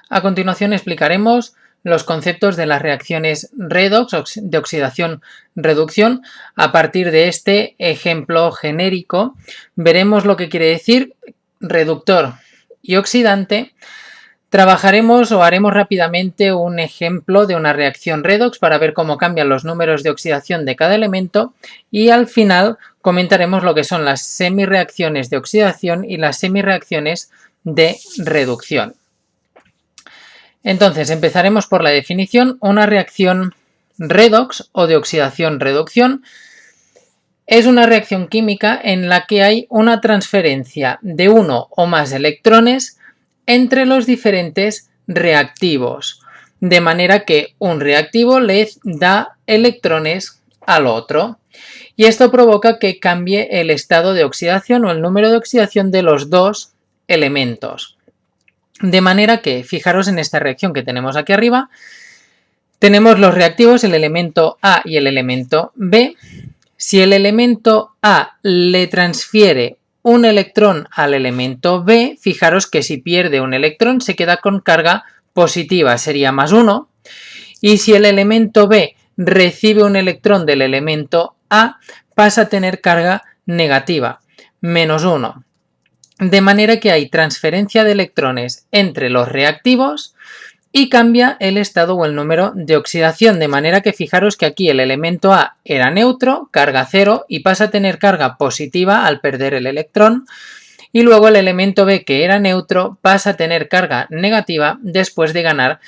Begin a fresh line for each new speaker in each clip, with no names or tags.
A continuación explicaremos los conceptos de las reacciones redox, de oxidación-reducción. A partir de este ejemplo genérico veremos lo que quiere decir reductor y oxidante. Trabajaremos o haremos rápidamente un ejemplo de una reacción redox para ver cómo cambian los números de oxidación de cada elemento y al final comentaremos lo que son las semirreacciones de oxidación y las semirreacciones de reducción. Entonces empezaremos por la definición. Una reacción redox o de oxidación-reducción es una reacción química en la que hay una transferencia de uno o más electrones entre los diferentes reactivos, de manera que un reactivo le da electrones al otro. Y esto provoca que cambie el estado de oxidación o el número de oxidación de los dos elementos. De manera que, fijaros en esta reacción que tenemos aquí arriba, tenemos los reactivos, el elemento A y el elemento B. Si el elemento A le transfiere un electrón al elemento B, fijaros que si pierde un electrón se queda con carga positiva, sería +1. Y si el elemento B recibe un electrón del elemento A, pasa a tener carga negativa, -1. De manera que hay transferencia de electrones entre los reactivos y cambia el estado o el número de oxidación, de manera que fijaros que aquí el elemento A era neutro, carga 0, y pasa a tener carga positiva al perder el electrón, y luego el elemento B, que era neutro, pasa a tener carga negativa después de ganar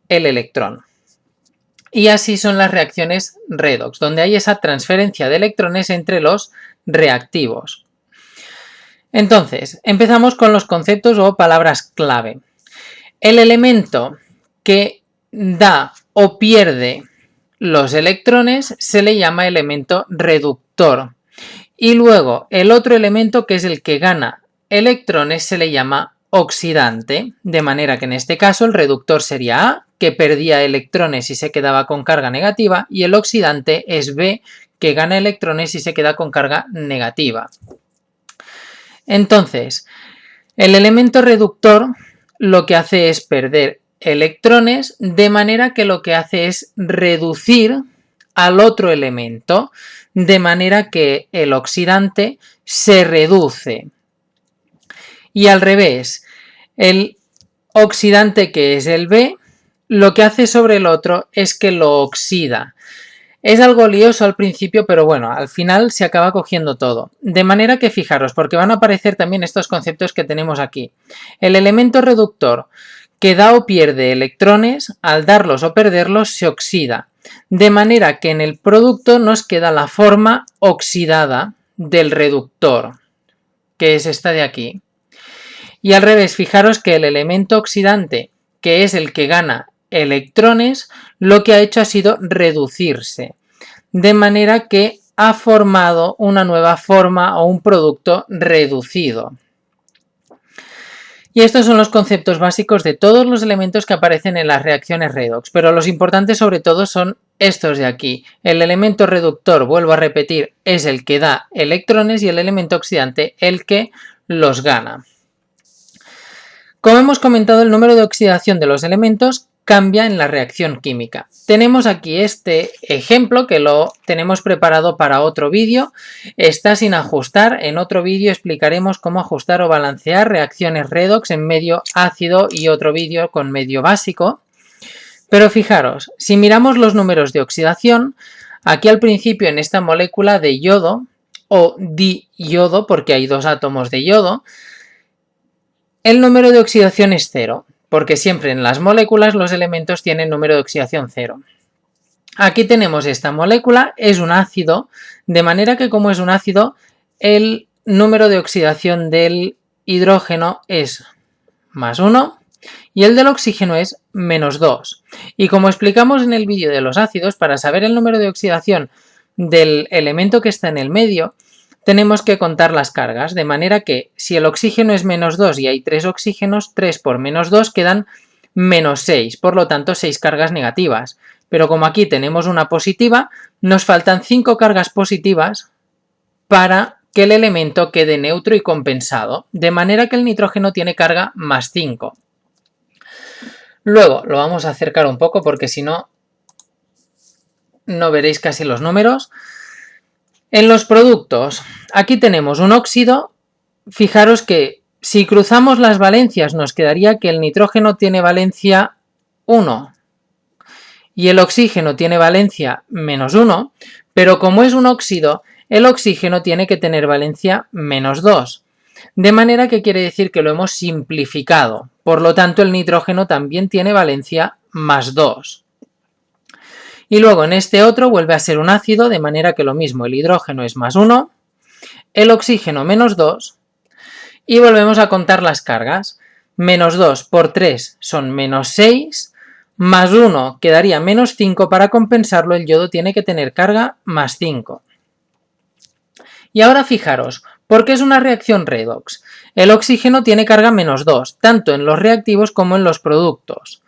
el electrón. Y así son las reacciones redox, donde hay esa transferencia de electrones entre los reactivos. Entonces, empezamos con los conceptos o palabras clave. El elemento que da o pierde los electrones se le llama elemento reductor. Y luego el otro elemento, que es el que gana electrones, se le llama oxidante. De manera que en este caso el reductor sería A, que perdía electrones y se quedaba con carga negativa, y el oxidante es B, que gana electrones y se queda con carga negativa. Entonces, el elemento reductor lo que hace es perder electrones, de manera que lo que hace es reducir al otro elemento, de manera que el oxidante se reduce. Y al revés, el oxidante, que es el B, lo que hace sobre el otro es que lo oxida. Es algo lioso al principio, pero bueno, al final se acaba cogiendo todo. De manera que fijaros, porque van a aparecer también estos conceptos que tenemos aquí. El elemento reductor que da o pierde electrones, al darlos o perderlos se oxida. De manera que en el producto nos queda la forma oxidada del reductor, que es esta de aquí. Y al revés, fijaros que el elemento oxidante, que es el que gana electrones, lo que ha hecho ha sido reducirse, de manera que ha formado una nueva forma o un producto reducido. Y estos son los conceptos básicos de todos los elementos que aparecen en las reacciones redox, pero los importantes sobre todo son estos de aquí. El elemento reductor, vuelvo a repetir, es el que da electrones y el elemento oxidante el que los gana. Como hemos comentado, el número de oxidación de los elementos cambia en la reacción química. Tenemos aquí este ejemplo que lo tenemos preparado para otro vídeo. Está sin ajustar. En otro vídeo explicaremos cómo ajustar o balancear reacciones redox en medio ácido y otro vídeo con medio básico. Pero fijaros, si miramos los números de oxidación, aquí al principio en esta molécula de yodo o diyodo, porque hay dos átomos de yodo, el número de oxidación es 0, porque siempre en las moléculas los elementos tienen número de oxidación 0. Aquí tenemos esta molécula, es un ácido, de manera que como es un ácido, el número de oxidación del hidrógeno es +1 y el del oxígeno es -2. Y como explicamos en el vídeo de los ácidos, para saber el número de oxidación del elemento que está en el medio, tenemos que contar las cargas, de manera que si el oxígeno es -2 y hay 3 oxígenos, 3 por -2 quedan -6, por lo tanto 6 cargas negativas. Pero como aquí tenemos una positiva, nos faltan 5 cargas positivas para que el elemento quede neutro y compensado, de manera que el nitrógeno tiene carga +5. Luego lo vamos a acercar un poco porque si no, no veréis casi los números. En los productos, aquí tenemos un óxido. Fijaros que si cruzamos las valencias nos quedaría que el nitrógeno tiene valencia 1 y el oxígeno tiene valencia -1, pero como es un óxido, el oxígeno tiene que tener valencia -2. De manera que quiere decir que lo hemos simplificado. Por lo tanto, el nitrógeno también tiene valencia +2. Y luego en este otro vuelve a ser un ácido, de manera que lo mismo, el hidrógeno es +1, el oxígeno -2, y volvemos a contar las cargas. -2 por 3 son -6, +1 quedaría -5, para compensarlo el yodo tiene que tener carga +5. Y ahora fijaros, ¿por qué es una reacción redox? El oxígeno tiene carga -2, tanto en los reactivos como en los productos.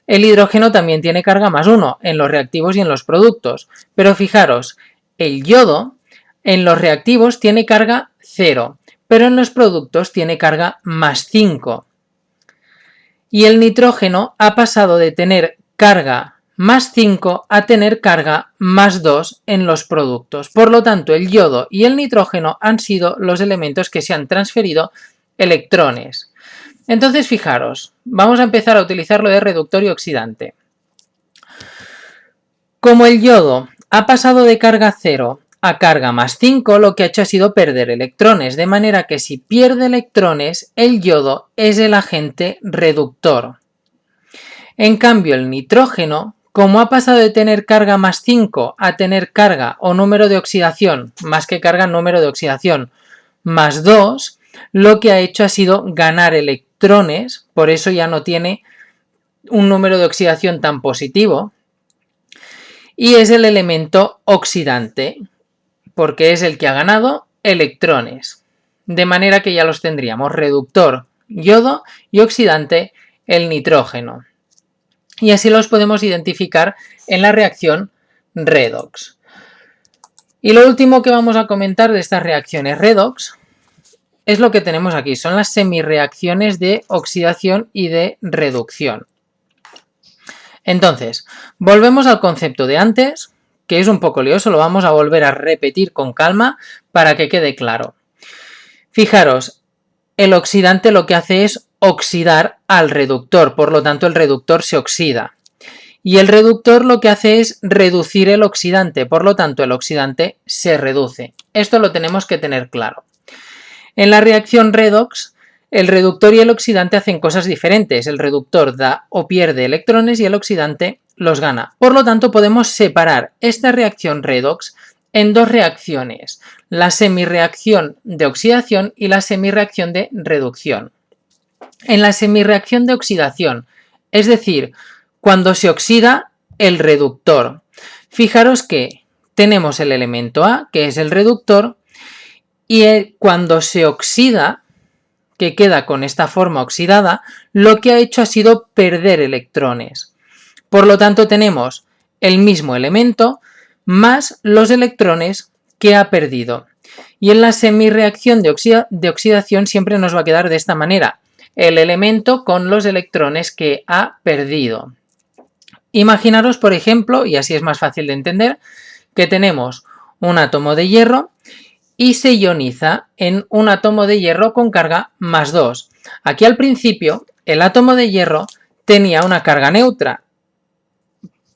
El hidrógeno también tiene carga +1 en los reactivos y en los productos. Pero fijaros, el yodo en los reactivos tiene carga 0, pero en los productos tiene carga +5. Y el nitrógeno ha pasado de tener carga +5 a tener carga +2 en los productos. Por lo tanto, el yodo y el nitrógeno han sido los elementos que se han transferido electrones. Entonces, fijaros, vamos a empezar a utilizarlo de reductor y oxidante. Como el yodo ha pasado de carga 0 a carga +5, lo que ha hecho ha sido perder electrones, de manera que si pierde electrones, el yodo es el agente reductor. En cambio, el nitrógeno, como ha pasado de tener carga +5 a tener carga o número de oxidación, más que carga, número de oxidación, +2, lo que ha hecho ha sido ganar electrones, por eso ya no tiene un número de oxidación tan positivo, y es el elemento oxidante, porque es el que ha ganado electrones. De manera que ya los tendríamos: reductor, yodo, y oxidante, el nitrógeno. Y así los podemos identificar en la reacción redox. Y lo último que vamos a comentar de estas reacciones redox es lo que tenemos aquí, son las semirreacciones de oxidación y de reducción. Entonces, volvemos al concepto de antes, que es un poco lioso, lo vamos a volver a repetir con calma para que quede claro. Fijaros, el oxidante lo que hace es oxidar al reductor, por lo tanto el reductor se oxida. Y el reductor lo que hace es reducir el oxidante, por lo tanto el oxidante se reduce. Esto lo tenemos que tener claro. En la reacción redox, el reductor y el oxidante hacen cosas diferentes. El reductor da o pierde electrones y el oxidante los gana. Por lo tanto, podemos separar esta reacción redox en dos reacciones: la semirreacción de oxidación y la semirreacción de reducción. En la semirreacción de oxidación, es decir, cuando se oxida el reductor, fijaros que tenemos el elemento A, que es el reductor, y cuando se oxida, que queda con esta forma oxidada, lo que ha hecho ha sido perder electrones. Por lo tanto, tenemos el mismo elemento más los electrones que ha perdido. Y en la semirreacción de oxidación siempre nos va a quedar de esta manera: el elemento con los electrones que ha perdido. Imaginaros, por ejemplo, y así es más fácil de entender, que tenemos un átomo de hierro y se ioniza en un átomo de hierro con carga +2. Aquí al principio el átomo de hierro tenía una carga neutra,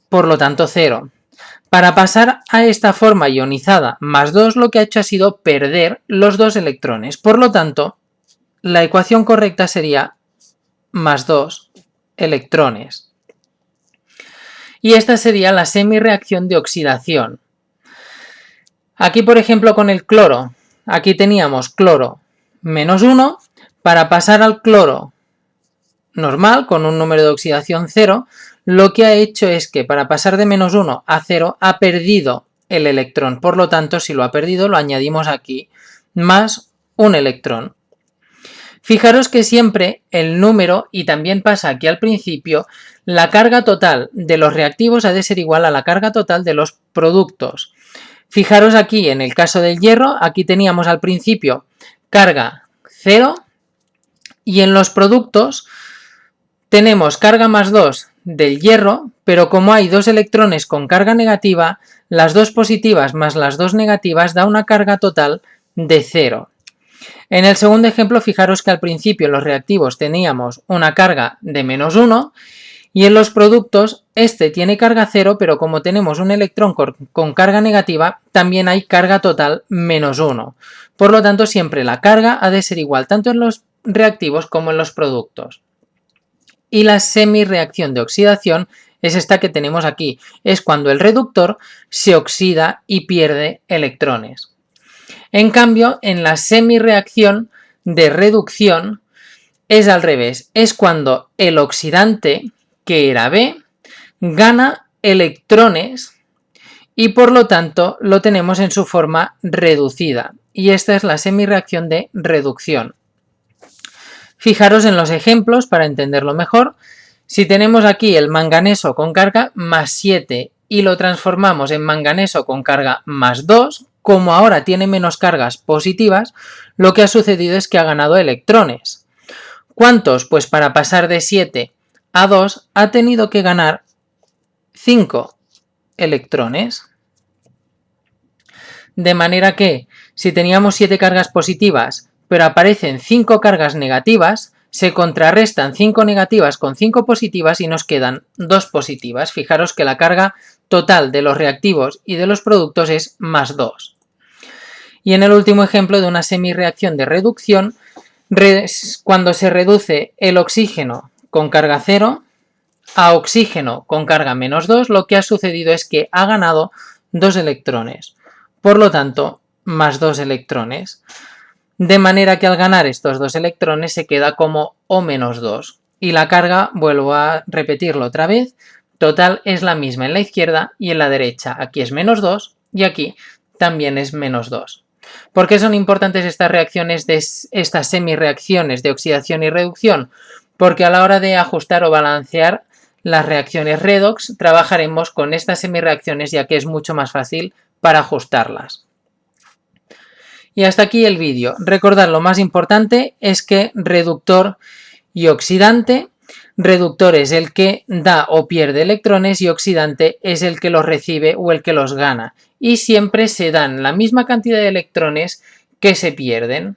por lo tanto 0. Para pasar a esta forma ionizada +2, lo que ha hecho ha sido perder los dos electrones. Por lo tanto, la ecuación correcta sería +2 electrones. Y esta sería la semirreacción de oxidación. Aquí, por ejemplo, con el cloro, aquí teníamos cloro -1, para pasar al cloro normal, con un número de oxidación 0, lo que ha hecho es que para pasar de -1 a 0 ha perdido el electrón. Por lo tanto, si lo ha perdido, lo añadimos aquí, más un electrón. Fijaros que siempre el número, y también pasa aquí al principio, la carga total de los reactivos ha de ser igual a la carga total de los productos. Fijaros aquí en el caso del hierro, aquí teníamos al principio carga 0 y en los productos tenemos carga más 2 del hierro, pero como hay dos electrones con carga negativa, las dos positivas más las dos negativas da una carga total de 0. En el segundo ejemplo, fijaros que al principio en los reactivos teníamos una carga de menos 1 y en los productos este tiene carga 0, pero como tenemos un electrón con carga negativa, también hay carga total menos 1. Por lo tanto, siempre la carga ha de ser igual tanto en los reactivos como en los productos. Y la semirreacción de oxidación es esta que tenemos aquí. Es cuando el reductor se oxida y pierde electrones. En cambio, en la semirreacción de reducción es al revés. Es cuando el oxidante, que era B, gana electrones y por lo tanto lo tenemos en su forma reducida. Y esta es la semirreacción de reducción. Fijaros en los ejemplos para entenderlo mejor. Si tenemos aquí el manganeso con carga más 7 y lo transformamos en manganeso con carga más 2, como ahora tiene menos cargas positivas, lo que ha sucedido es que ha ganado electrones. ¿Cuántos? Pues para pasar de 7 a 2 ha tenido que ganar 5 electrones. De manera que si teníamos 7 cargas positivas pero aparecen 5 cargas negativas, se contrarrestan 5 negativas con 5 positivas y nos quedan 2 positivas. Fijaros que la carga total de los reactivos y de los productos es más 2. Y en el último ejemplo de una semirreacción de reducción, cuando se reduce el oxígeno con carga 0 a oxígeno con carga menos 2, lo que ha sucedido es que ha ganado 2 electrones. Por lo tanto, más 2 electrones. De manera que al ganar estos 2 electrones se queda como O menos 2. Y la carga, vuelvo a repetirlo otra vez, total es la misma en la izquierda y en la derecha. Aquí es menos 2 y aquí también es menos 2. ¿Por qué son importantes estas reacciones, estas semirreacciones de oxidación y reducción? Porque a la hora de ajustar o balancear las reacciones redox trabajaremos con estas semirreacciones, ya que es mucho más fácil para ajustarlas. Y hasta aquí el vídeo. Recordad, lo más importante es que reductor y oxidante. Reductor es el que da o pierde electrones y oxidante es el que los recibe o el que los gana. Y siempre se dan la misma cantidad de electrones que se pierden.